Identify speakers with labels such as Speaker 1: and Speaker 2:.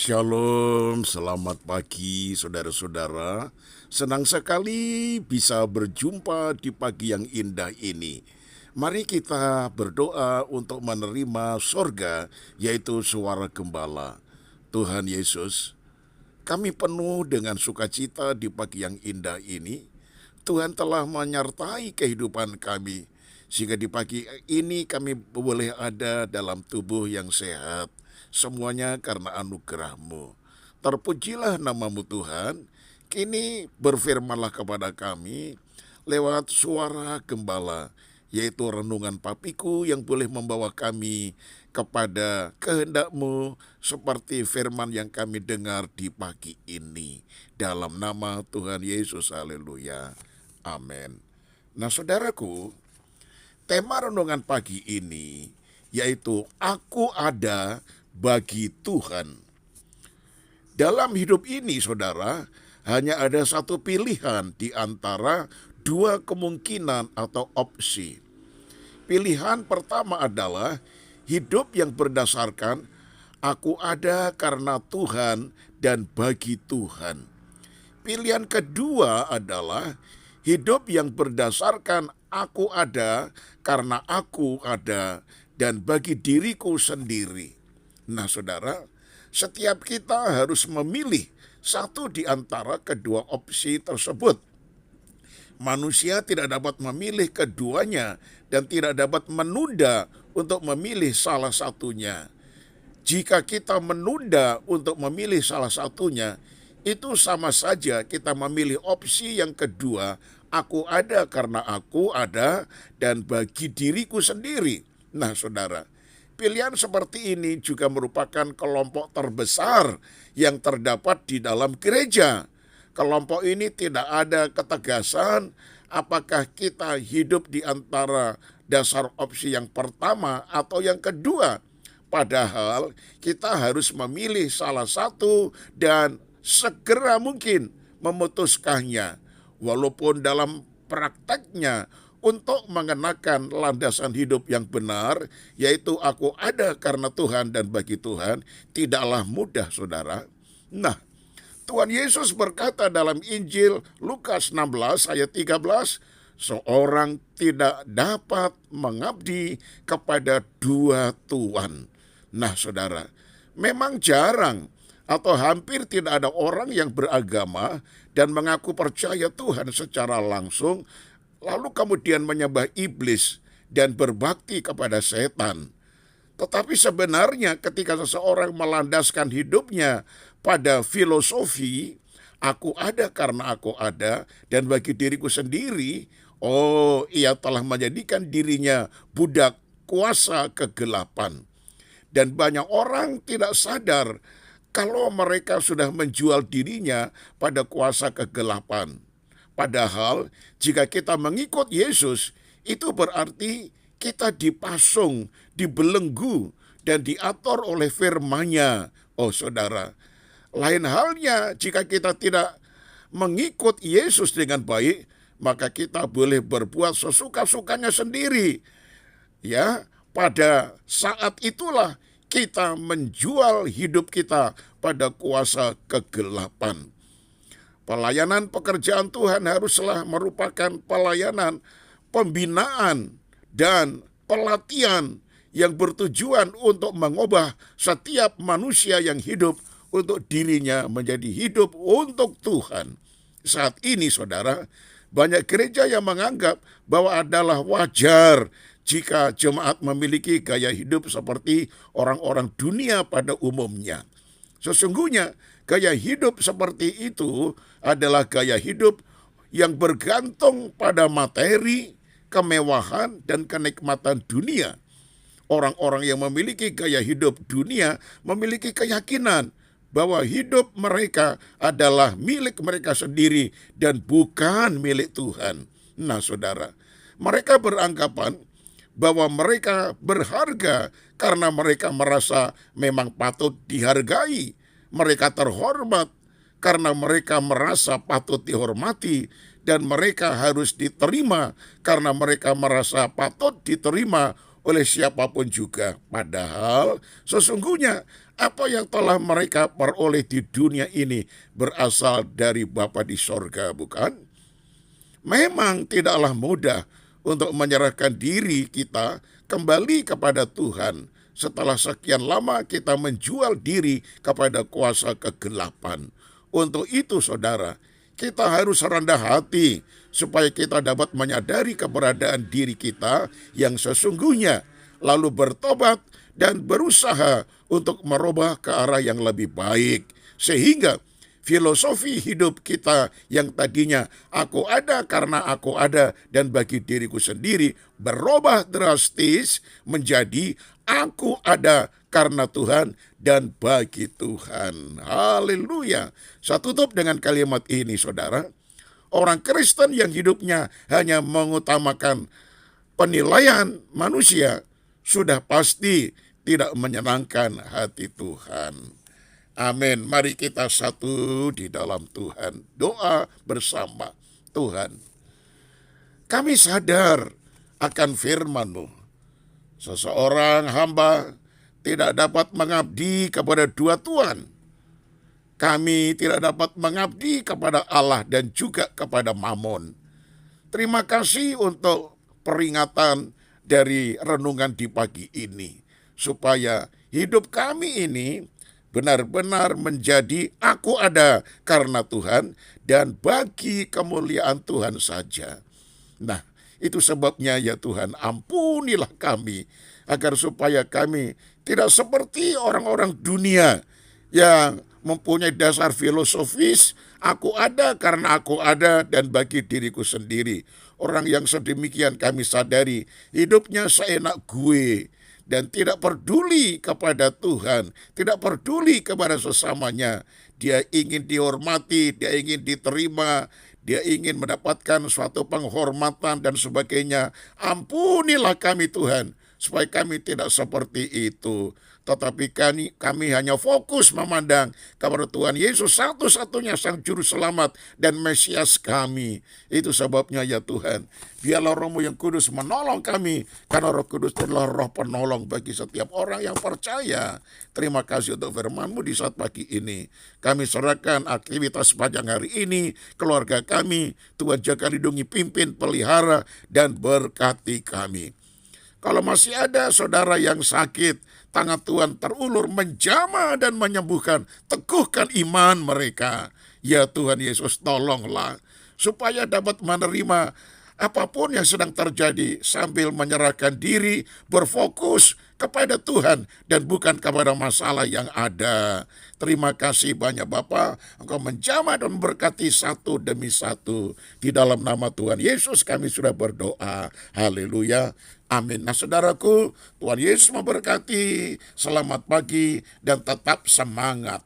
Speaker 1: Shalom, selamat pagi saudara-saudara. Senang sekali bisa berjumpa di pagi yang indah ini. Mari kita berdoa untuk menerima sorga, yaitu suara gembala. Tuhan Yesus, kami penuh dengan sukacita di pagi yang indah ini. Tuhan telah menyertai kehidupan kami, sehingga di pagi ini kami boleh ada dalam tubuh yang sehat. Semuanya karena anugerah-Mu. Terpujilah nama-Mu Tuhan. Kini berfirmanlah kepada kami lewat suara gembala, yaitu renungan papiku yang boleh membawa kami kepada kehendak-Mu seperti firman yang kami dengar di pagi ini. Dalam nama Tuhan Yesus, haleluya. Amin. Nah saudaraku, tema renungan pagi ini yaitu aku ada bagi Tuhan. Dalam hidup ini saudara, hanya ada satu pilihan di antara dua kemungkinan atau opsi. Pilihan pertama adalah hidup yang berdasarkan aku ada karena Tuhan dan bagi Tuhan. Pilihan kedua adalah hidup yang berdasarkan aku ada karena aku ada dan bagi diriku sendiri. Nah saudara, setiap kita harus memilih satu di antara kedua opsi tersebut. Manusia tidak dapat memilih keduanya dan tidak dapat menunda untuk memilih salah satunya. Jika kita menunda untuk memilih salah satunya, itu sama saja kita memilih opsi yang kedua, aku ada karena aku ada dan bagi diriku sendiri. Nah saudara, pilihan seperti ini juga merupakan kelompok terbesar yang terdapat di dalam gereja. Kelompok ini tidak ada ketegasan apakah kita hidup di antara dasar opsi yang pertama atau yang kedua. Padahal kita harus memilih salah satu dan segera mungkin memutuskannya. Walaupun dalam prakteknya untuk mengenakan landasan hidup yang benar, yaitu aku ada karena Tuhan dan bagi Tuhan, tidaklah mudah saudara. Nah, Tuhan Yesus berkata dalam Injil Lukas 16 ayat 13, seorang tidak dapat mengabdi kepada dua tuan. Nah saudara, memang jarang atau hampir tidak ada orang yang beragama dan mengaku percaya Tuhan secara langsung, lalu kemudian menyembah iblis dan berbakti kepada setan. Tetapi sebenarnya ketika seseorang melandaskan hidupnya pada filosofi, aku ada karena aku ada dan bagi diriku sendiri, ia telah menjadikan dirinya budak kuasa kegelapan. Dan banyak orang tidak sadar kalau mereka sudah menjual dirinya pada kuasa kegelapan. Padahal jika kita mengikut Yesus, itu berarti kita dipasung, dibelenggu, dan diatur oleh firman-Nya. Oh saudara, lain halnya jika kita tidak mengikut Yesus dengan baik, maka kita boleh berbuat sesuka-sukanya sendiri. Ya, pada saat itulah kita menjual hidup kita pada kuasa kegelapan. Pelayanan pekerjaan Tuhan haruslah merupakan pelayanan pembinaan dan pelatihan yang bertujuan untuk mengubah setiap manusia yang hidup untuk dirinya menjadi hidup untuk Tuhan. Saat ini saudara, banyak gereja yang menganggap bahwa adalah wajar jika jemaat memiliki gaya hidup seperti orang-orang dunia pada umumnya. Sesungguhnya gaya hidup seperti itu adalah gaya hidup yang bergantung pada materi, kemewahan, dan kenikmatan dunia. Orang-orang yang memiliki gaya hidup dunia memiliki keyakinan bahwa hidup mereka adalah milik mereka sendiri dan bukan milik Tuhan. Nah saudara, mereka beranggapan bahwa mereka berharga karena mereka merasa memang patut dihargai. Mereka terhormat karena mereka merasa patut dihormati, dan mereka harus diterima karena mereka merasa patut diterima oleh siapapun juga. Padahal sesungguhnya apa yang telah mereka peroleh di dunia ini berasal dari Bapa di sorga, bukan? Memang tidaklah mudah untuk menyerahkan diri kita kembali kepada Tuhan setelah sekian lama kita menjual diri kepada kuasa kegelapan. Untuk itu, saudara, kita harus rendah hati supaya kita dapat menyadari keberadaan diri kita yang sesungguhnya, lalu bertobat dan berusaha untuk merubah ke arah yang lebih baik, sehingga filosofi hidup kita yang tadinya aku ada karena aku ada dan bagi diriku sendiri berubah drastis menjadi aku ada karena Tuhan dan bagi Tuhan. Haleluya. Saya tutup dengan kalimat ini, saudara. Orang Kristen yang hidupnya hanya mengutamakan penilaian manusia sudah pasti tidak menyenangkan hati Tuhan. Amin. Mari kita satu di dalam Tuhan. Doa bersama. Tuhan, kami sadar akan firman-Mu. Seseorang hamba tidak dapat mengabdi kepada dua tuan. Kami tidak dapat mengabdi kepada Allah dan juga kepada Mamon. Terima kasih untuk peringatan dari renungan di pagi ini. Supaya hidup kami ini benar-benar menjadi aku ada karena Tuhan dan bagi kemuliaan Tuhan saja. Nah, itu sebabnya ya Tuhan, ampunilah kami agar supaya kami tidak seperti orang-orang dunia yang mempunyai dasar filosofis, aku ada karena aku ada dan bagi diriku sendiri. Orang yang sedemikian kami sadari hidupnya seenak gue dan tidak peduli kepada Tuhan, tidak peduli kepada sesamanya. Dia ingin dihormati, dia ingin diterima, dia ingin mendapatkan suatu penghormatan dan sebagainya. Ampunilah kami Tuhan, supaya kami tidak seperti itu. Tetapi kami hanya fokus memandang kepada Tuhan Yesus satu-satunya Sang Juru Selamat dan Mesias kami. Itu sebabnya ya Tuhan, biarlah Roh-Mu yang kudus menolong kami, karena Roh Kudus adalah roh penolong bagi setiap orang yang percaya. Terima kasih untuk firman-Mu di saat pagi ini. Kami serahkan aktivitas sepanjang hari ini, keluarga kami, Tuhan jaga, lindungi, pimpin, pelihara, dan berkati kami. Kalau masih ada saudara yang sakit, tangan Tuhan terulur menjamah dan menyembuhkan. Teguhkan iman mereka. Ya Tuhan Yesus, tolonglah supaya dapat menerima apapun yang sedang terjadi sambil menyerahkan diri, berfokus kepada Tuhan dan bukan kepada masalah yang ada. Terima kasih banyak Bapa, Engkau menjamah dan memberkati satu demi satu. Di dalam nama Tuhan Yesus kami sudah berdoa. Haleluya. Amin. Nah saudaraku, Tuhan Yesus memberkati. Selamat pagi dan tetap semangat.